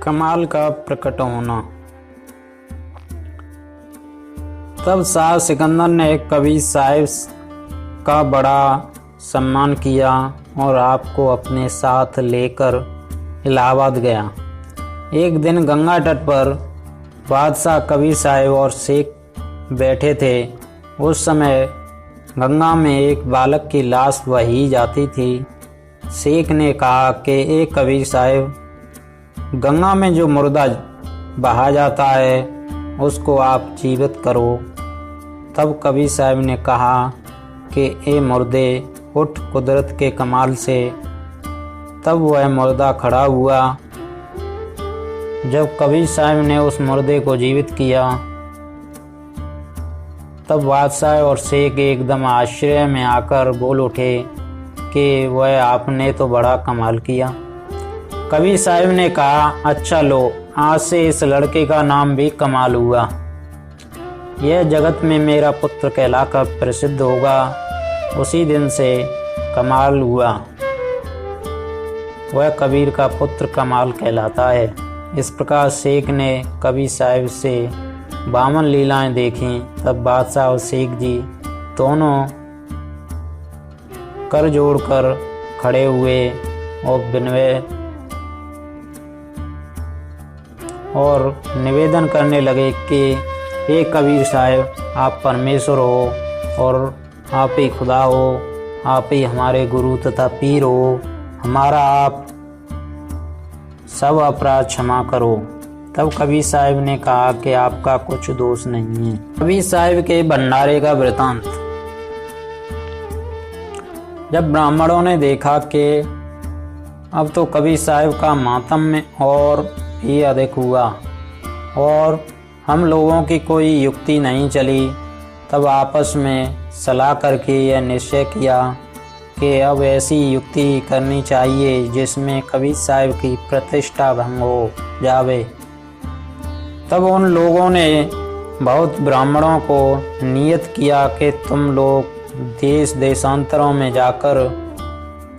कमाल का प्रकट होना। तब शाह सिकंदर ने कवि साहिब का बड़ा सम्मान किया और आपको अपने साथ लेकर इलाहाबाद गया। एक दिन गंगा तट पर बादशाह, कवि साहिब और शेख बैठे थे। उस समय गंगा में एक बालक की लाश बही जाती थी। शेख ने कहा कि एक कवि साहिब, गंगा में जो मुर्दा बहा जाता है उसको आप जीवित करो। तब कवि साहिब ने कहा कि ए मुर्दे उठ कुदरत के कमाल से। तब वह मुर्दा खड़ा हुआ। जब कवि साहिब ने उस मुर्दे को जीवित किया तब बादशाह और शेख एकदम आश्चर्य में आकर बोल उठे कि वह आपने तो बड़ा कमाल किया। कवि साहिब ने कहा, अच्छा लो, आज से इस लड़के का नाम भी कमाल हुआ। यह जगत में मेरा पुत्र कहलाकर प्रसिद्ध होगा। उसी दिन से कमाल हुआ। वह कबीर का पुत्र कमाल कहलाता है। इस प्रकार शेख ने कवि साहिब से 52 लीलाएं देखीं। तब बादशाह और शेख जी दोनों कर जोड़कर खड़े हुए और निवेदन करने लगे कि हे कबीर साहिब, आप परमेश्वर हो और आप ही खुदा हो, आप ही हमारे गुरु तथा पीर हो। हमारा आप सब अपराध क्षमा करो। तब कबीर साहिब ने कहा कि आपका कुछ दोष नहीं है। कबीर साहिब के भंडारे का वृतांत। जब ब्राह्मणों ने देखा कि अब तो कबीर साहिब का मातम में और भी अधिक हुआ और हम लोगों की कोई युक्ति नहीं चली, तब आपस में सलाह करके यह निश्चय किया कि अब ऐसी युक्ति करनी चाहिए जिसमें कबीर साहिब की प्रतिष्ठा भंग हो जावे। तब उन लोगों ने बहुत ब्राह्मणों को नियत किया कि तुम लोग देश देशांतरों में जाकर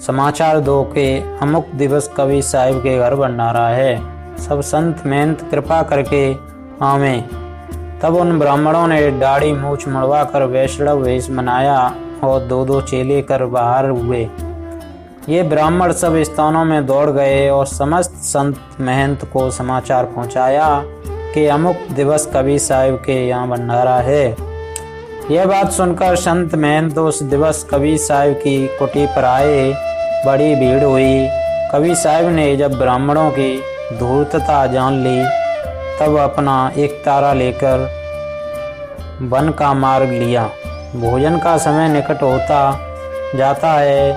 समाचार दो कि अमुक दिवस कवि साहिब के घर भंडारा है। सब संत महंत कृपा करके आवें। तब उन ब्राह्मणों ने दाढ़ी मूछ मुड़वा कर वैष्णव वेश बनाया और 2-2 चेले कर बाहर हुए। ये ब्राह्मण सब स्थानों में दौड़ गए और समस्त संत महंत को समाचार पहुंचाया कि अमुक दिवस कवि साहिब के यहाँ भंडारा है। यह बात सुनकर संत महंत उस दिवस कवि साहिब की कुटी पर आए। बड़ी भीड़ हुई। कवि साहिब ने जब ब्राह्मणों की धूर्तता जान ली तब अपना एक तारा लेकर वन का मार्ग लिया। भोजन का समय निकट होता जाता है।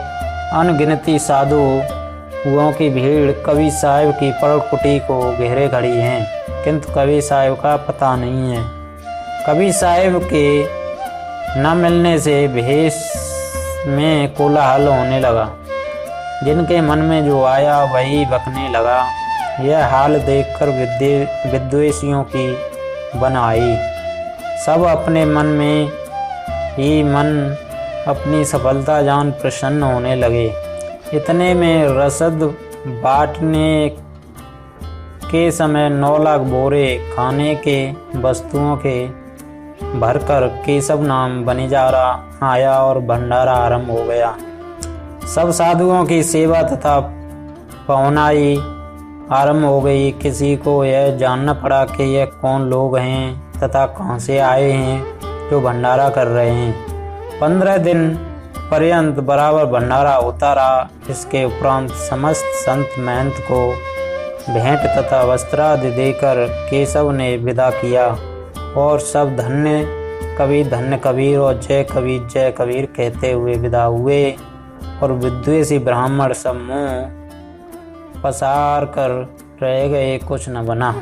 अनगिनती साधुओं की भीड़ कवि साहिब की पर्णकुटी को घेरे खड़ी है, किंतु कवि साहिब का पता नहीं है। कवि साहिब के न मिलने से भेष में कोलाहल होने लगा। जिनके मन में जो आया वही बकने लगा। यह हाल देखकर विद्वेषियों की बन आई। सब अपने मन में ही मन अपनी सफलता जान प्रसन्न होने लगे। इतने में रसद बांटने के समय 9 लाख बोरे खाने के वस्तुओं के भरकर केशव नाम बनिजारा आया और भंडारा आरंभ हो गया। सब साधुओं की सेवा तथा पहुनाई आरंभ हो गई। किसी को यह जानना पड़ा कि यह कौन लोग हैं तथा कहाँ से आए हैं जो भंडारा कर रहे हैं। 15 दिन पर्यंत बराबर भंडारा होता रहा। इसके उपरांत समस्त संत महंत को भेंट तथा वस्त्रादि देकर केशव ने विदा किया और सब धन्य कबीर और जय कबीर कहते हुए विदा हुए और विद्वेषी ब्राह्मण सब मुँह पसार कर रह गए, कुछ न बना।